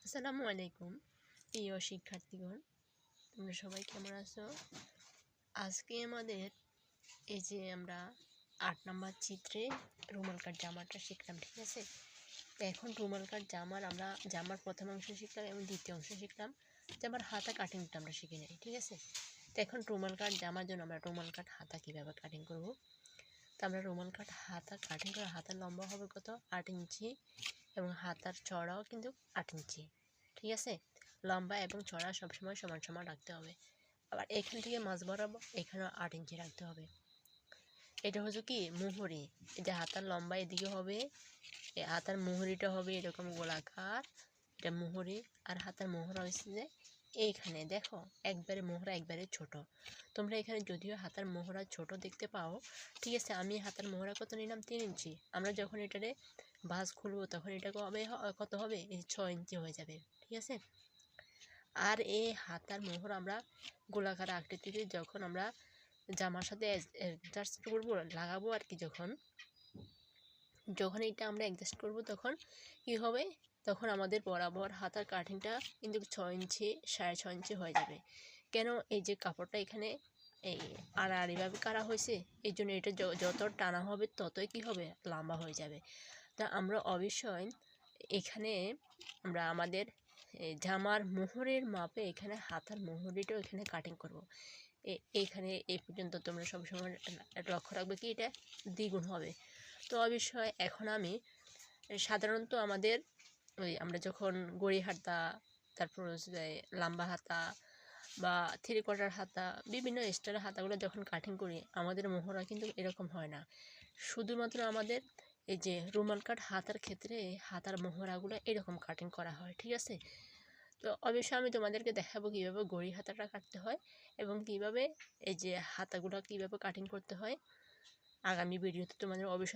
আসসালামু আলাইকুম প্রিয় শিক্ষার্থীগণ, তোমরা সবাই কেমন আছো? আজকে আমাদের এই যে আমরা 8 নম্বর চিত্রে রুমাল কাট জামাটা শিখলাম, ঠিক আছে? তো এখন রুমাল কাট আমরা জামার প্রথম অংশ শিখলাম এবং দ্বিতীয় অংশ শিখলাম। জামার হাতা কাটিংটা আমরা শিখে নিই, ঠিক আছে? তো এখন রুমাল কাট জামার জন্য আমরা রুমাল কাট হাতা কীভাবে কাটিং করব। তো আমরা রুমাল কাট হাতা কাটিং করে হাতার লম্বা হবে কত 8 ইঞ্চি এবং হাতার চড়াও কিন্তু 8 ইঞ্চি, ঠিক আছে? লম্বা এবং চড়া সবসময় সমান সমান রাখতে হবে। আবার এখান থেকে মাছ বরাবর এখানেও 8 ইঞ্চি রাখতে হবে। এটা হচ্ছে কি মুহুরি, এই যে হাতার লম্বা এদিকে হবে, এই হাতার মুহুরিটা হবে এরকম গোলাকার, এটা মুহুরি। আর হাতার মোহরা হচ্ছে যে এইখানে দেখো একবারে মোহরা একবারে ছোট। তোমরা এখানে যদিও হাতার মোহরা ছোট দেখতে পাও, ঠিক আছে, আমি হাতার মোহরা কত নিলাম 3 ইঞ্চি। আমরা যখন এটারে ভাঁজ খুলবো তখন এটা কত হবে, এই 6 ইঞ্চি হয়ে যাবে, ঠিক আছে? আর এই হাতার মোহর আমরা গোলাকার আকৃতিতে যখন আমরা জামার সাথে অ্যাডজাস্ট করবো লাগাবো আর কি, যখন এটা আমরা অ্যাডজাস্ট করবো তখন কি হবে, তখন আমাদের বরাবর হাতার কাটিংটা কিন্তু 6 ইঞ্চি 6.5 ইঞ্চি হয়ে যাবে। কেন, এই যে কাপড়টা এখানে এই আড়াআড়িভাবে কাটা হয়েছে, এই জন্য এটা যত টানা হবে ততই কি হবে, লম্বা হয়ে যাবে। তা আমরা অবশ্যই এখানে আমরা আমাদের জামার মোহরের মাপে এখানে হাতার মোহরিটাও এখানে কাটিং করব। এইখানে এই পর্যন্ত তোমরা সবসময় লক্ষ্য রাখবে কি এটা দ্বিগুণ হবে। তো অবশ্যই এখন আমি সাধারণত আমাদের আমরা যখন গড়ি হাতা, তারপর লম্বা হাতা বা 3/4 হাতা, বিভিন্ন স্টাইলের হাতাগুলো যখন কাটিং করি আমাদের মোহরা কিন্তু এরকম হয় না। শুধুমাত্র আমাদের এই যে রুমাল কাট হাতার ক্ষেত্রে হাতার মোহরাগুলো এরকম কাটিং করা হয়, ঠিক আছে? তো অবশ্যই আমি তোমাদেরকে দেখাবো কীভাবে গড়ি হাতাটা কাটতে হয় এবং কীভাবে এই যে হাতাগুলো কীভাবে কাটিং করতে হয়। আগামী ভিডিওতে তোমাদের অবশ্যই